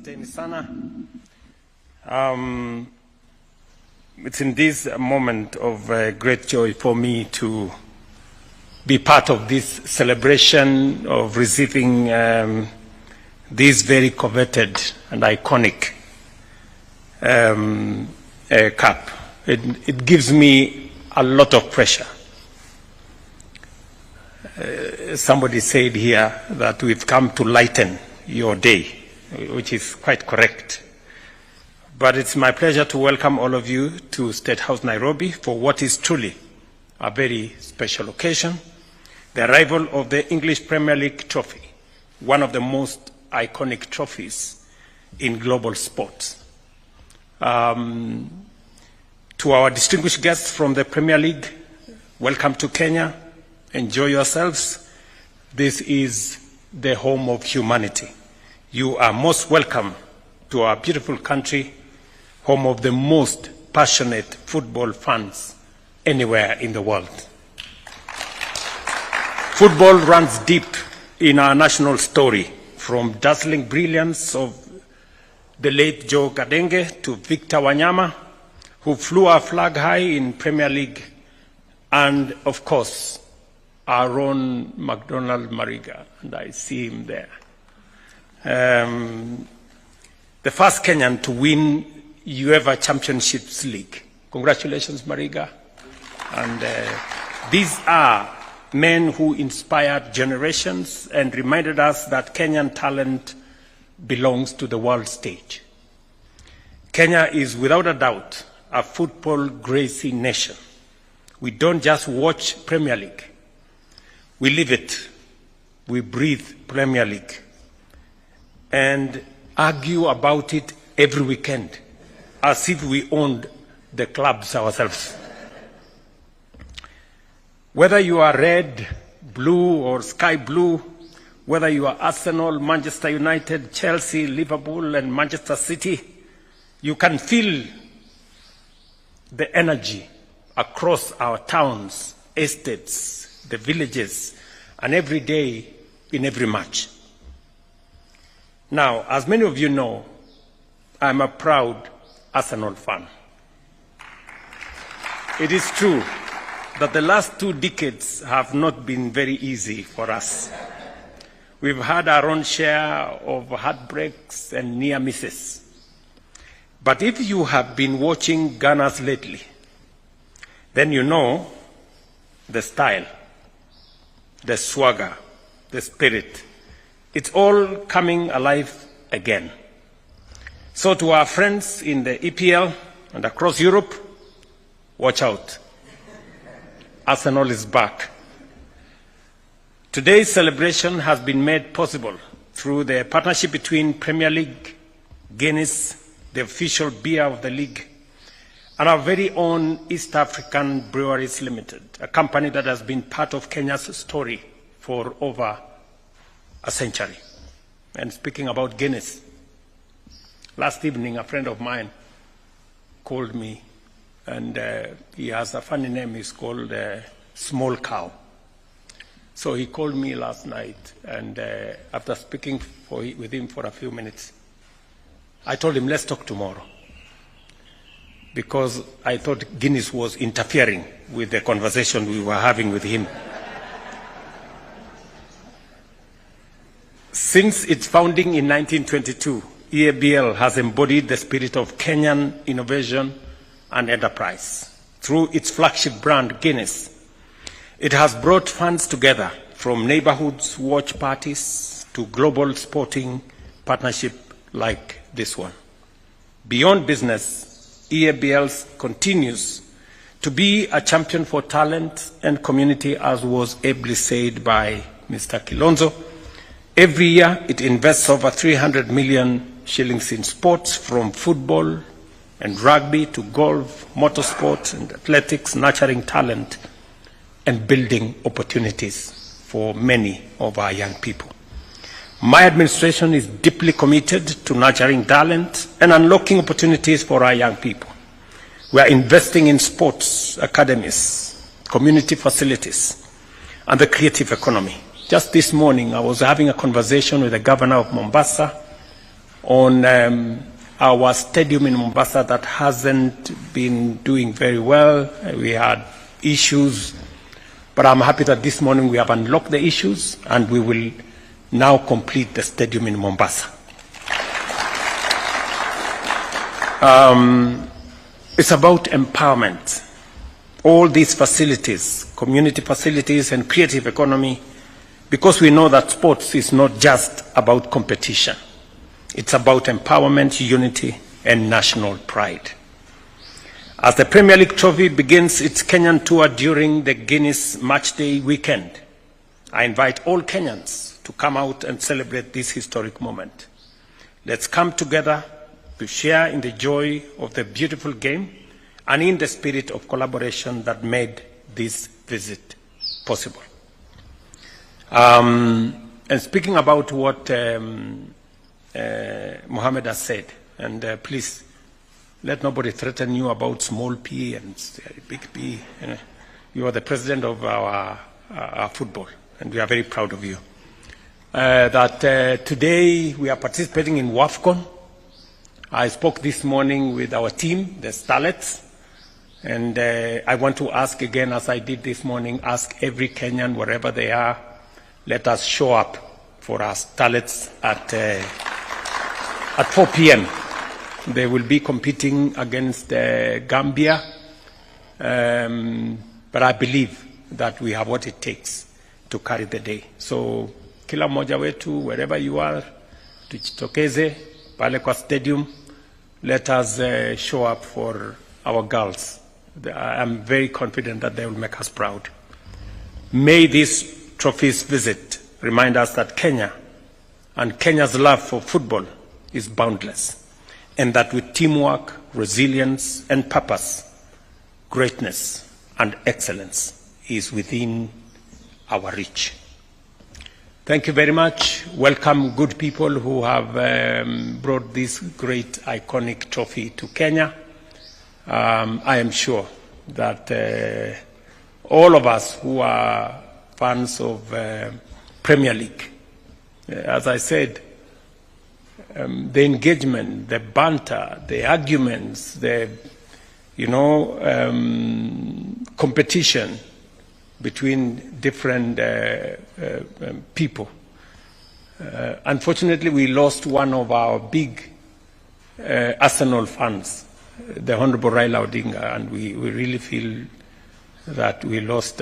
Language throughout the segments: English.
Asanteni sana. It's in this moment of great joy for me to be part of this celebration of receiving this very coveted and iconic cup. It gives me a lot of pressure. Somebody said here that we've come to lighten your day, which is quite correct. But it's my pleasure to welcome all of you to State House, Nairobi, for what is truly a very special occasion, the arrival of the English Premier League trophy, one of the most iconic trophies in global sports. To our distinguished guests from the Premier League, welcome to Kenya. Enjoy yourselves. This is the home of humanity. You are most welcome to our beautiful country, home of the most passionate football fans anywhere in the world. Football runs deep in our national story, from dazzling brilliance of the late Joe Kadenge to Victor Wanyama, who flew our flag high in Premier League, and of course, our own McDonald Mariga, and I see him there. The first Kenyan to win UEFA Championships League. Congratulations, Mariga. And these are men who inspired generations and reminded us that Kenyan talent belongs to the world stage. Kenya is without a doubt a football crazy nation. We don't just watch Premier League. We live it. We breathe Premier League and argue about it every weekend as if we owned the clubs ourselves. Whether you are red, blue, or sky blue, whether you are Arsenal, Manchester United, Chelsea, Liverpool, and Manchester City, you can feel the energy across our towns, estates, the villages, and every day in every match. Now, as many of you know, I'm a proud Arsenal fan. It is true that the last 2 decades have not been very easy for us. We've had our own share of heartbreaks and near misses. But if you have been watching Gunners lately, then you know the style, the swagger, the spirit. It's all coming alive again. So to our friends in the EPL and across Europe, watch out. Arsenal is back. Today's celebration has been made possible through the partnership between Premier League, Guinness, the official beer of the league, and our very own East African Breweries Limited, a company that has been part of Kenya's story for over a century. And speaking about Guinness, last evening a friend of mine called me, and he has a funny name. He's called Small Cow. So he called me last night, and after speaking with him for a few minutes, I told him, let's talk tomorrow, because I thought Guinness was interfering with the conversation we were having with him. Since its founding in 1922, EABL has embodied the spirit of Kenyan innovation and enterprise. Through its flagship brand, Guinness, it has brought fans together from neighborhoods, watch parties, to global sporting partnership like this one. Beyond business, EABL continues to be a champion for talent and community, as was ably said by Mr. Kilonzo. Every year, it invests over 300 million shillings in sports, from football and rugby to golf, motorsport and athletics, nurturing talent and building opportunities for many of our young people. My administration is deeply committed to nurturing talent and unlocking opportunities for our young people. We are investing in sports academies, community facilities, and the creative economy. Just this morning, I was having a conversation with the governor of Mombasa, on our stadium in Mombasa that hasn't been doing very well. We had issues, but I'm happy that this morning we have unlocked the issues and we will now complete the stadium in Mombasa. It's about empowerment. All these facilities, community facilities and creative economy, because we know that sports is not just about competition. It's about empowerment, unity, and national pride. As the Premier League trophy begins its Kenyan tour during the Guinness Match Day weekend, I invite all Kenyans to come out and celebrate this historic moment. Let's come together to share in the joy of the beautiful game and in the spirit of collaboration that made this visit possible. And speaking about what Mohammed has said, and please let nobody threaten you about small p and big P. You are the president of our football, and we are very proud of you. Today we are participating in WAFCON. I spoke this morning with our team, the Starlets, and I want to ask again, as I did this morning, ask every Kenyan, wherever they are, let us show up for our Starlets at 4 p.m. They will be competing against Gambia, but I believe that we have what it takes to carry the day. So kila mmoja wetu, wherever you are, tujitokeze pale kwa stadium. Let us show up for our girls. I'm very confident that they will make us proud. May this trophy's visit remind us that Kenya and Kenya's love for football is boundless, and that with teamwork, resilience, and purpose, greatness and excellence is within our reach. Thank you very much. Welcome, good people who have brought this great, iconic trophy to Kenya. I am sure that all of us who are fans of Premier League, as I said, the engagement, the banter, the arguments, the competition between different people. Unfortunately, we lost one of our big Arsenal fans, the Honorable Raila Odinga, and we really feel that we lost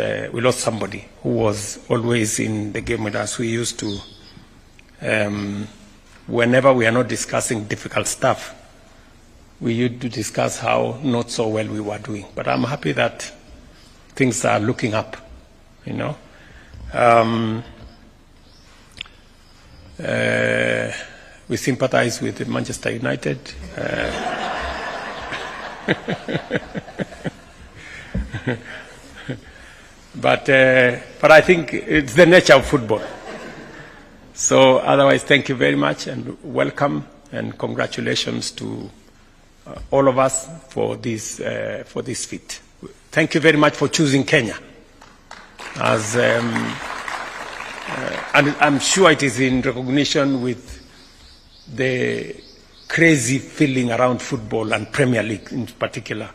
somebody who was always in the game with us. We used to, whenever we are not discussing difficult stuff, we used to discuss how not so well we were doing. But I'm happy that things are looking up, we sympathize with Manchester United. But I think it's the nature of football. So otherwise, thank you very much and welcome and congratulations to all of us for this feat. Thank you very much for choosing Kenya. And I'm sure it is in recognition with the crazy feeling around football and Premier League in particular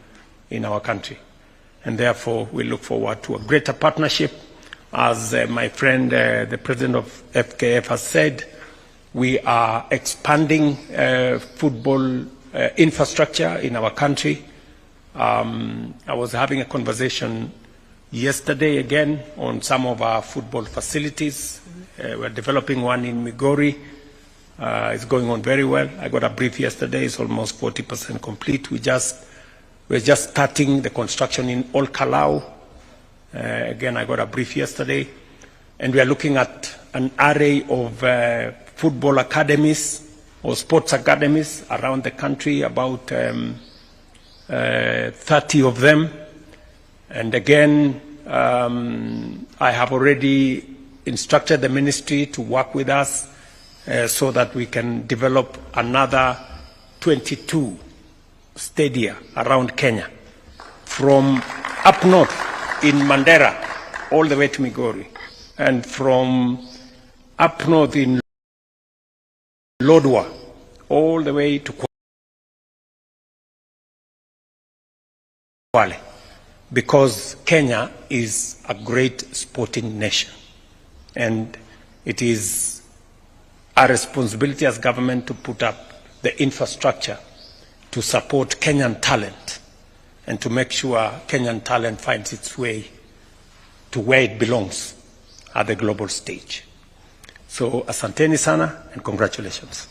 in our country. And therefore, we look forward to a greater partnership. As my friend, the president of FKF has said, we are expanding football infrastructure in our country. I was having a conversation yesterday again on some of our football facilities. We're developing one in Migori. It's going on very well. I got a brief yesterday. It's almost 40% complete. We're just starting the construction in Olkalau. Again, I got a brief yesterday. And we are looking at an array of football academies or sports academies around the country, about 30 of them. And again, I have already instructed the ministry to work with us so that we can develop another 22 stadia around Kenya, from up north in Mandera all the way to Migori, and from up north in Lodwar all the way to Kwale, because Kenya is a great sporting nation, and it is our responsibility as government to put up the infrastructure to support Kenyan talent and to make sure Kenyan talent finds its way to where it belongs at the global stage. So asanteni sana and congratulations.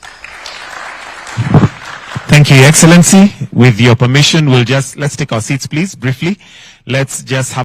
Thank you, Your Excellency. With your permission, let's take our seats, please, briefly. Let's just have